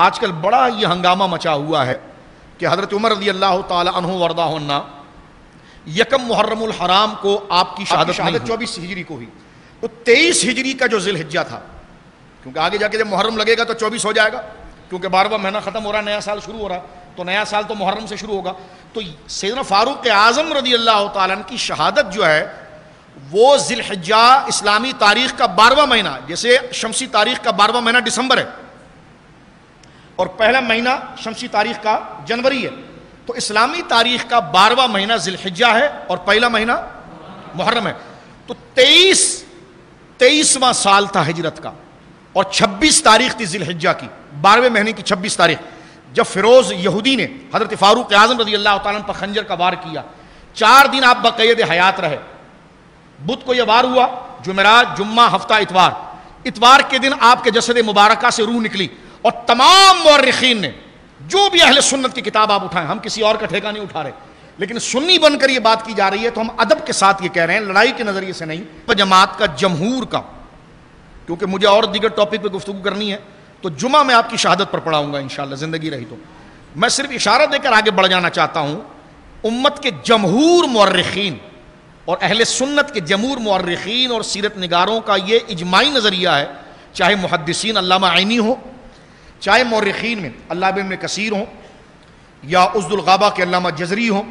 آج کل بڑا یہ ہنگامہ مچا ہوا ہے کہ حضرت عمر رضی اللہ تعالی عنہ وردہ عنہ یکم محرم الحرام کو آپ کی شہادت 24 ہجری کو ہوئی، تو 23 ہجری کا جو ذی الحجہ تھا، کیونکہ آگے جا کے جب محرم لگے گا تو 24 ہو جائے گا، کیونکہ 12واں مہینہ ختم ہو رہا ہے، نیا سال شروع ہو رہا ہے، تو نیا سال تو محرم سے شروع ہوگا. تو سیدنا فاروق اعظم رضی اللہ تعالیٰ عنہ کی شہادت جو ہے وہ ذی الحجہ اسلامی تاریخ کا 12واں مہینہ، جیسے شمسی تاریخ کا 12واں مہینہ دسمبر ہے اور پہلا مہینہ شمسی تاریخ کا جنوری ہے، تو اسلامی تاریخ کا 12واں مہینہ ذی الحجہ ہے اور پہلا مہینہ محرم ہے. تو 23واں سال تھا ہجرت کا اور 26 تاریخ تھی ذی الحجہ کی، 12ویں مہینے کی 26 تاریخ، جب فیروز یہودی نے حضرت فاروق اعظم رضی اللہ تعالیٰ عنہ پر خنجر کا وار کیا. 4 دن آپ بقید حیات رہے. بدھ کو یہ وار ہوا، جمعرات، جمعہ، ہفتہ، اتوار کے دن آپ کے جسد مبارکہ سے روح نکلی. اور تمام مورخین نے، جو بھی اہل سنت کی کتاب آپ اٹھائیں، ہم کسی اور کا ٹھیکہ نہیں اٹھا رہے، لیکن سنی بن کر یہ بات کی جا رہی ہے تو ہم ادب کے ساتھ یہ کہہ رہے ہیں، لڑائی کے نظریے سے نہیں. جماعت کا، جمہور کا، کیونکہ مجھے اور دیگر ٹاپک پہ گفتگو کرنی ہے تو جمعہ میں آپ کی شہادت پر پڑھاؤں گا انشاءاللہ زندگی رہی تو. میں صرف اشارہ دے کر آگے بڑھ جانا چاہتا ہوں. امت کے جمہور مورخین اور اہل سنت کے جمہور مورخین اور سیرت نگاروں کا یہ اجماعی نظریہ ہے، چاہے محدثین علامہ عینی ہو، چاہے مورخین میں علامہ ابن کثیر ہوں، یا عزد الغابہ کے علامہ جزری ہوں،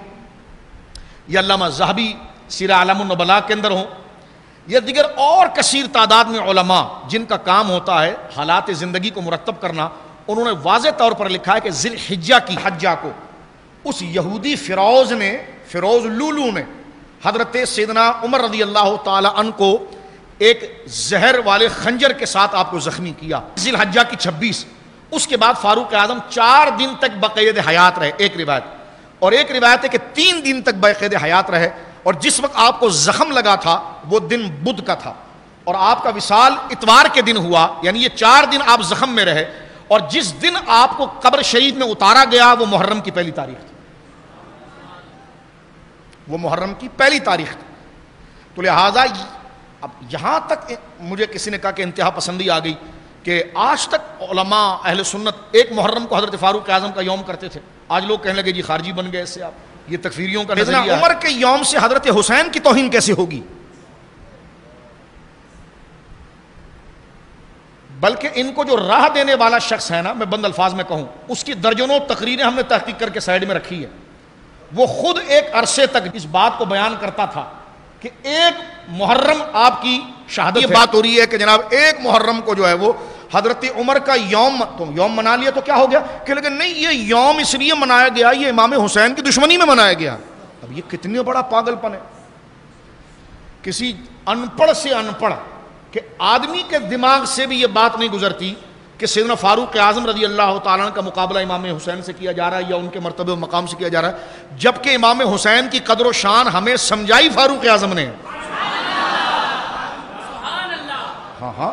یا علامہ ذہبی سیرہ اعلام النبلاء کے اندر ہوں، یا دیگر اور کثیر تعداد میں علماء جن کا کام ہوتا ہے حالات زندگی کو مرتب کرنا، انہوں نے واضح طور پر لکھا ہے کہ ذی الحجہ کی حجہ کو اس یہودی فیروز لولو نے حضرت سیدنا عمر رضی اللہ تعالی عنہ کو ایک زہر والے خنجر کے ساتھ آپ کو زخمی کیا. ذی الحجہ کی 26. اس کے بعد فاروق اعظم 4 دن تک بقید حیات رہے، ایک روایت، اور ایک روایت ہے کہ 3 دن تک بقید حیات رہے. اور جس وقت آپ کو زخم لگا تھا وہ دن بدھ کا تھا اور آپ کا وصال اتوار کے دن ہوا، یعنی یہ 4 دن آپ زخم میں رہے. اور جس دن آپ کو قبر شریف میں اتارا گیا وہ محرم کی پہلی تاریخ تھی، وہ محرم کی پہلی تاریخ تھی. تو لہٰذا اب یہاں تک مجھے کسی نے کہا کہ انتہا پسندی آ گئی کہ آج تک علماء اہل سنت ایک محرم کو حضرت فاروق اعظم کا یوم کرتے تھے. آج لوگ کہنے لگے جی خارجی بن گئے اس سے آپ، یہ تکفیریوں کا نظریہ ہے. عمر کے یوم سے حضرت حسین کی توہین کیسے ہوگی؟ بلکہ ان کو جو راہ دینے والا شخص ہے نا، میں بند الفاظ میں کہوں، اس کی درجنوں تقریریں ہم نے تحقیق کر کے سائیڈ میں رکھی ہے. وہ خود ایک عرصے تک اس بات کو بیان کرتا تھا کہ ایک محرم آپ کی شہادت. یہ بات ہو رہی ہے کہ جناب ایک محرم کو جو ہے وہ حضرت عمر کا یوم منا لیا تو کیا ہو گیا، کہ لیکن نہیں، یہ یوم اس لیے منایا گیا، یہ امام حسین کی دشمنی میں منایا گیا. اب یہ کتنا بڑا پاگل پن ہے. کسی ان پڑھ سے ان پڑھ کہ آدمی کے دماغ سے بھی یہ بات نہیں گزرتی کہ سیدنا فاروق اعظم رضی اللہ تعالیٰ عنہ کا مقابلہ امام حسین سے کیا جا رہا ہے یا ان کے مرتبے و مقام سے کیا جا رہا ہے، جبکہ امام حسین کی قدر و شان ہمیں سمجھائی فاروق اعظم نے. ہاں،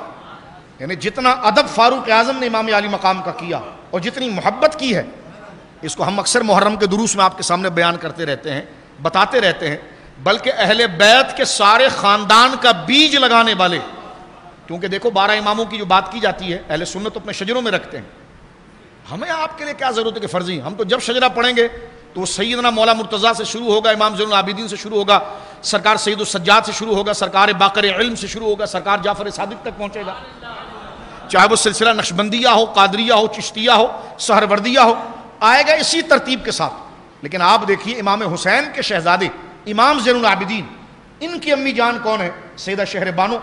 یعنی جتنا ادب فاروق اعظم نے امام علی مقام کا کیا اور جتنی محبت کی ہے، اس کو ہم اکثر محرم کے دروس میں آپ کے سامنے بیان کرتے رہتے ہیں، بتاتے رہتے ہیں. بلکہ اہل بیت کے سارے خاندان کا بیج لگانے والے، کیونکہ دیکھو 12 اماموں کی جو بات کی جاتی ہے اہل سنت اپنے شجروں میں رکھتے ہیں. ہمیں آپ کے لیے کیا ضرورت ہے کہ فرضی، ہم تو جب شجرہ پڑھیں گے تو وہ سیدنا مولا مرتضیٰ سے شروع ہوگا، امام زین العابدین سے شروع ہوگا، سرکار سید السجاد سے شروع ہوگا، سرکار باقر علم سے شروع ہوگا، سرکار جعفر صادق تک پہنچے گا، چاہے وہ سلسلہ نقشبندیہ ہو، قادریہ ہو، چشتیہ ہو، سہروردیہ ہو، آئے گا اسی ترتیب کے ساتھ. لیکن آپ دیکھیے امام حسین کے شہزادے امام زین العابدین، ان کی امی جان کون ہے؟ سیدہ شہر بانو.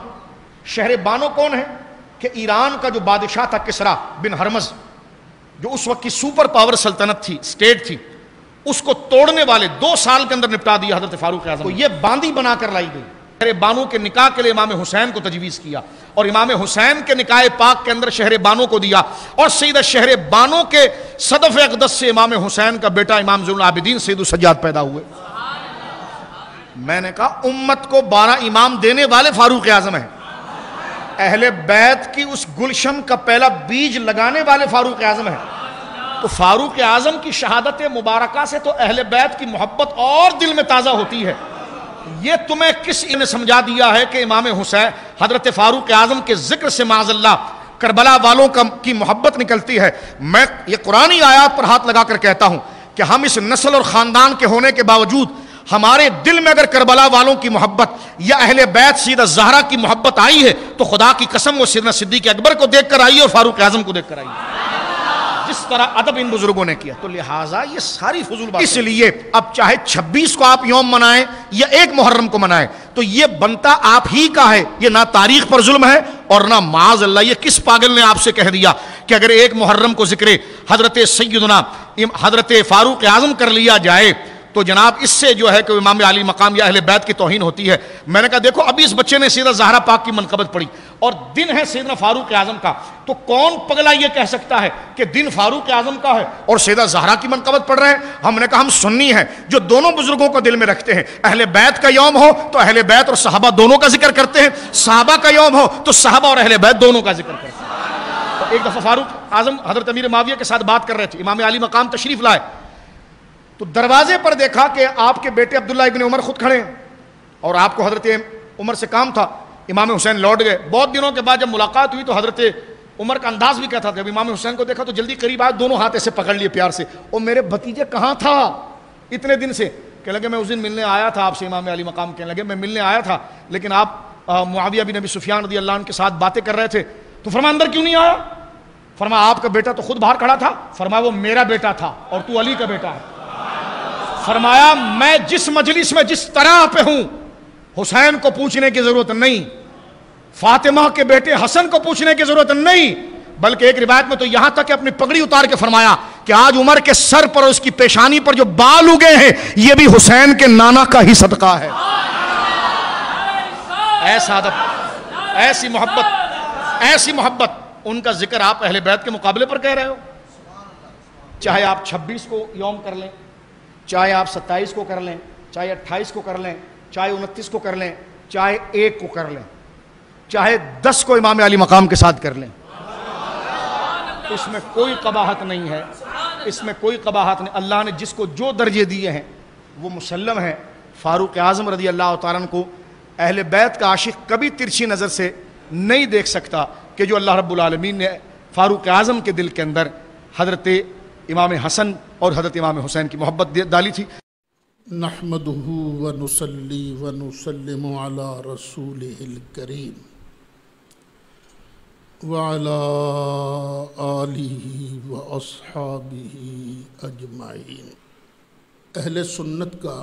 شہر بانو کون ہے؟ کہ ایران کا جو بادشاہ تھا کسرا بن ہرمز، جو اس وقت کی سپر پاور سلطنت تھی، اسٹیٹ تھی، اس کو توڑنے والے 2 سال کے اندر نپٹا دیا حضرت فاروق اعظم کو. یہ باندی بنا کر لائی گئی. شہر بانو کے نکاح کے لیے امام حسین کو تجویز کیا اور امام حسین کے نکاح پاک کے اندر شہر بانو کو دیا، اور سیدہ شہر بانو کے صدف اقدس سے امام حسین کا بیٹا امام زین العابدین سید السجاد پیدا ہوئے. میں نے کہا امت کو 12 امام دینے والے فاروق اعظم ہیں، اہل بیت کی اس گلشن کا پہلا بیج لگانے والے فاروق اعظم ہیں. تو فاروق اعظم کی شہادت مبارکہ سے تو اہل بیت کی محبت اور دل میں تازہ ہوتی ہے. یہ تمہیں کس نے سمجھا دیا ہے کہ امام حسین حضرت فاروق اعظم کے ذکر سے معاذ اللہ کربلا والوں کی محبت نکلتی ہے. میں یہ قرآنی آیات پر ہاتھ لگا کر کہتا ہوں کہ ہم اس نسل اور خاندان کے ہونے کے باوجود ہمارے دل میں اگر کربلا والوں کی محبت یا اہل بیت سیدہ زہرا کی محبت آئی ہے تو خدا کی قسم وہ سیدنا صدیق اکبر کو دیکھ کر آئی ہے اور فاروق اعظم کو دیکھ کر آئی ہے، جس طرح ادب ان بزرگوں نے کیا. تو لہٰذا یہ ساری فضول بات. اس لیے اب چاہے 26 کو آپ یوم منائیں یا 1 محرم کو منائیں تو یہ بنتا آپ ہی کا ہے. یہ نہ تاریخ پر ظلم ہے اور نہ معاذ اللہ یہ کس پاگل نے آپ سے کہہ دیا کہ اگر 1 محرم کو ذکر حضرت سیدنا حضرت فاروق اعظم کر لیا جائے تو جناب اس سے جو ہے کہ امام علی مقام یا اہل بیت کی توہین ہوتی ہے. میں نے کہا دیکھو ابھی اس بچے نے سیدہ زہرا پاک کی منقبت پڑھی اور دن ہے سیدنا فاروق اعظم کا، تو کون پگلا یہ کہہ سکتا ہے کہ دن فاروق اعظم کا ہے اور سیدہ زہرا کی منقبت پڑھ رہے ہیں؟ ہم نے کہا ہم سنی ہیں جو دونوں بزرگوں کو دل میں رکھتے ہیں. اہل بیت کا یوم ہو تو اہل بیت اور صحابہ دونوں کا ذکر کرتے ہیں، صحابہ کا یوم ہو تو صحابہ اور اہل بیت دونوں کا ذکر کرتے ہیں. تو ایک دفعہ فاروق اعظم حضرت امیر معاویہ کے ساتھ بات کر رہے تھے، امام علی مقام تشریف لائے تو دروازے پر دیکھا کہ آپ کے بیٹے عبداللہ ابن عمر خود کھڑے ہیں اور آپ کو حضرت عمر سے کام تھا. امام حسین لوٹ گئے. بہت دنوں کے بعد جب ملاقات ہوئی تو حضرت عمر کا انداز بھی کہتا تھا. جب امام حسین کو دیکھا تو جلدی قریب آئے، دونوں ہاتھ ایسے پکڑ لیے پیار سے، او میرے بھتیجے کہاں تھا اتنے دن سے؟ کہنے لگے میں اس دن ملنے آیا تھا آپ سے. امام علی مقام کہنے لگے میں ملنے آیا تھا لیکن آپ معاویہ بن ابی سفیان رضی اللہ عنہ کے ساتھ باتیں کر رہے تھے. تو فرمایا اندر کیوں نہیں آیا؟ فرمایا آپ کا بیٹا تو خود باہر کھڑا تھا. فرمایا وہ میرا بیٹا تھا اور تو علی کا بیٹا ہے. فرمایا میں جس مجلس میں جس طرح پہ ہوں حسین کو پوچھنے کی ضرورت نہیں، فاطمہ کے بیٹے حسن کو پوچھنے کی ضرورت نہیں، بلکہ ایک روایت میں تو یہاں تک کہ اپنی پگڑی اتار کے فرمایا کہ آج عمر کے سر پر اور اس کی پیشانی پر جو بال اگے ہیں یہ بھی حسین کے نانا کا ہی صدقہ ہے. ایسا ادب، ایسی محبت، ان کا ذکر آپ اہل بیت کے مقابلے پر کہہ رہے ہو. چاہے آپ 26 کو یوم کر لیں، چاہے آپ 27 کو کر لیں، چاہے 28 کو کر لیں، چاہے 29 کو کر لیں، چاہے 1 کو کر لیں، چاہے 10 کو امام علی مقام کے ساتھ کر لیں، اس میں کوئی قباحت نہیں ہے، اس میں کوئی قباحت نہیں. اللہ نے جس کو جو درجے دیے ہیں وہ مسلم ہے. فاروق اعظم رضی اللہ تعالیٰ عنہ کو اہل بیت کا عاشق کبھی ترچھی نظر سے نہیں دیکھ سکتا کہ جو اللہ رب العالمین نے فاروق اعظم کے دل کے اندر حضرت امام حسن اور حضرت امام حسین کی محبت ڈالی تھی. نحمدہ ونصلی ونسلم علی رسولہ الکریم وعلی آلہ واصحابہ اجمعین. اہل سنت کا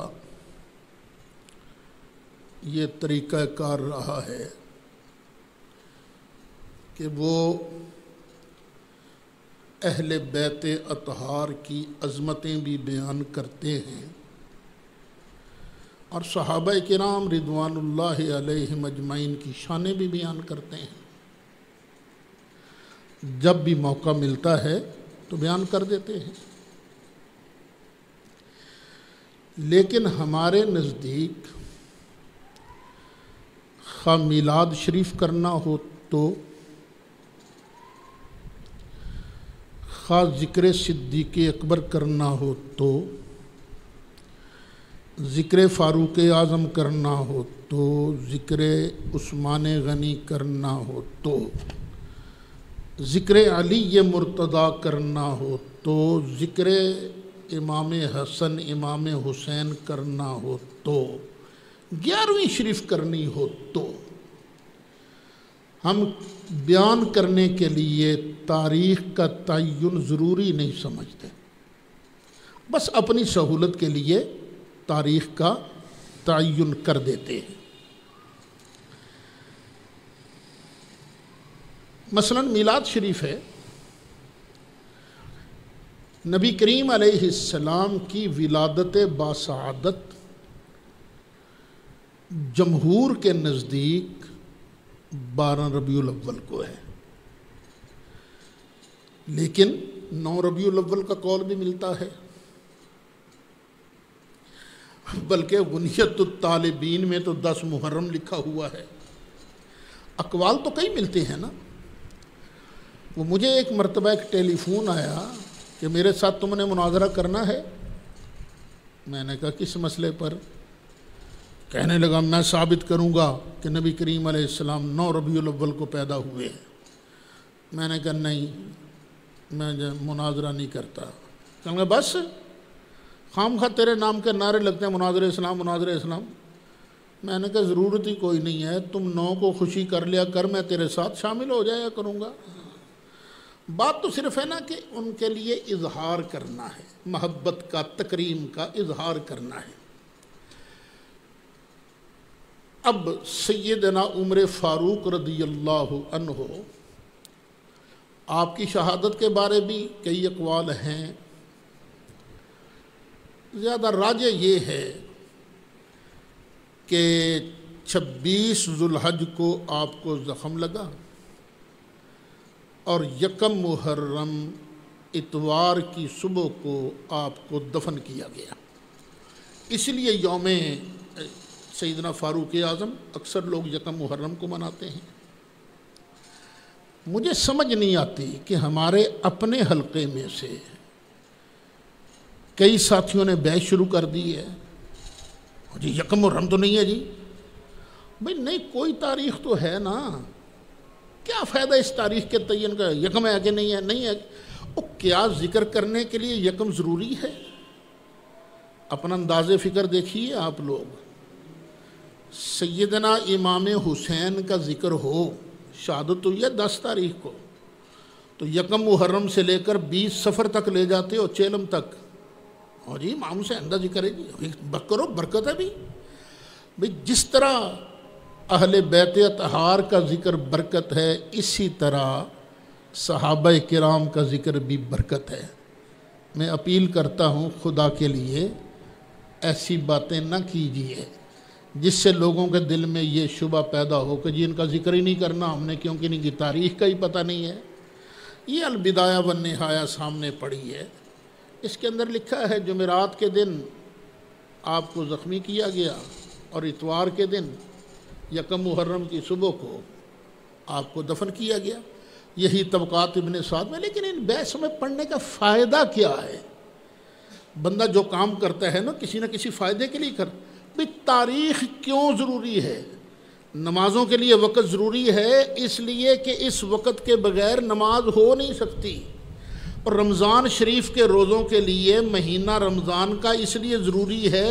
یہ طریقہ کار رہا ہے کہ وہ اہل بیت اطہار کی عظمتیں بھی بیان کرتے ہیں اور صحابہ کرام رضوان اللہ علیہم اجمعین کی شانیں بھی بیان کرتے ہیں. جب بھی موقع ملتا ہے تو بیان کر دیتے ہیں. لیکن ہمارے نزدیک خواہ میلاد شریف کرنا ہو تو، خواہ ذکر صدیق اکبر کرنا ہو تو، ذکر فاروق اعظم کرنا ہو تو، ذکر عثمان غنی کرنا ہو تو، ذکر علی مرتضیٰ کرنا ہو تو، ذکر امام حسن امام حسین کرنا ہو تو، 11ویں شریف کرنی ہو تو، ہم بیان کرنے کے لیے تاریخ کا تعین ضروری نہیں سمجھتے، بس اپنی سہولت کے لیے تاریخ کا تعین کر دیتے ہیں. مثلا میلاد شریف ہے، نبی کریم علیہ السلام کی ولادت باسعادت جمہور کے نزدیک 12 ربیع الاول کو ہے، لیکن 9 ربیع الاول کا قول بھی ملتا ہے، بلکہ غنیت الطالبین میں تو 10 محرم لکھا ہوا ہے. اقوال تو کئی ملتے ہیں نا. وہ مجھے ایک مرتبہ ایک ٹیلی فون آیا کہ میرے ساتھ تم نے مناظرہ کرنا ہے. میں نے کہا کس مسئلے پر؟ کہنے لگا میں ثابت کروں گا کہ نبی کریم علیہ السلام 9 ربیع الاول کو پیدا ہوئے ہیں. میں نے کہا نہیں، میں مناظرہ نہیں کرتا۔ کہنے لگا بس خام خواہ تیرے نام کے نعرے لگتے ہیں مناظر اسلام مناظر اسلام۔ میں نے کہا ضرورت ہی کوئی نہیں ہے، تم نو کو خوشی کر لیا کر، میں تیرے ساتھ شامل ہو جایا کروں گا۔ بات تو صرف ہے نا کہ ان کے لیے اظہار کرنا ہے، محبت کا، تکریم کا اظہار کرنا ہے۔ اب سیدنا عمر فاروق رضی اللہ عنہ، آپ کی شہادت کے بارے بھی کئی اقوال ہیں، زیادہ راجح یہ ہے کہ 26 ذوالحج کو آپ کو زخم لگا اور 1 محرم اتوار کی صبح کو آپ کو دفن کیا گیا۔ اس لیے یوم سیدنا فاروق اعظم اکثر لوگ 1 محرم کو مناتے ہیں۔ مجھے سمجھ نہیں آتی کہ ہمارے اپنے حلقے میں سے کئی ساتھیوں نے بیعت شروع کر دی ہے، جی 1 محرم تو نہیں ہے جی، بھئی نہیں، کوئی تاریخ تو ہے نا، کیا فائدہ اس تاریخ کے تعین کا، 1 ہے کہ نہیں ہے، نہیں ہے، کیا ذکر کرنے کے لیے 1 ضروری ہے؟ اپنا انداز فکر دیکھیے آپ لوگ، سیدنا امام حسین کا ذکر ہو، شہادت ہوئی ہے 10 تاریخ کو، تو 1 محرم سے لے کر 20 صفر تک لے جاتے ہو، چیلم تک، اور جی امام حسین کا ذکر ہے جی، کرو، برکت ہے بھی بھئی۔ جس طرح اہل بیت اطہار کا ذکر برکت ہے، اسی طرح صحابہ کرام کا ذکر بھی برکت ہے۔ میں اپیل کرتا ہوں خدا کے لیے ایسی باتیں نہ کیجیے جس سے لوگوں کے دل میں یہ شبہ پیدا ہو کہ جی ان کا ذکر ہی نہیں کرنا ہم نے، کیونکہ ان کی تاریخ کا ہی پتہ نہیں ہے۔ یہ البدایہ والنہایہ سامنے پڑی ہے، اس کے اندر لکھا ہے جمعرات کے دن آپ کو زخمی کیا گیا اور اتوار کے دن 1 محرم کی صبح کو آپ کو دفن کیا گیا۔ یہی طبقات ابن سعد میں۔ لیکن ان بحث میں پڑھنے کا فائدہ کیا ہے؟ بندہ جو کام کرتا ہے نا کسی نہ کسی فائدے کے لیے بھی تاریخ کیوں ضروری ہے؟ نمازوں کے لیے وقت ضروری ہے، اس لیے کہ اس وقت کے بغیر نماز ہو نہیں سکتی، اور رمضان شریف کے روزوں کے لیے مہینہ رمضان کا اس لیے ضروری ہے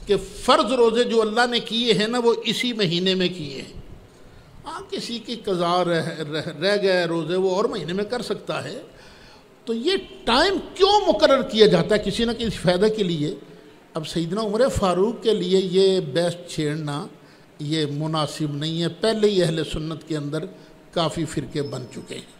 کہ فرض روزے جو اللہ نے کیے ہیں نا وہ اسی مہینے میں کیے ہیں۔ ہاں کسی کی قضا رہ گئے روزے وہ اور مہینے میں کر سکتا ہے، تو یہ ٹائم کیوں مقرر کیا جاتا ہے؟ کسی نہ کسی فائدہ کے لیے۔ اب سیدنا عمر فاروق کے لیے یہ بحث چھیڑنا یہ مناسب نہیں ہے، پہلے ہی اہل سنت کے اندر کافی فرقے بن چکے ہیں۔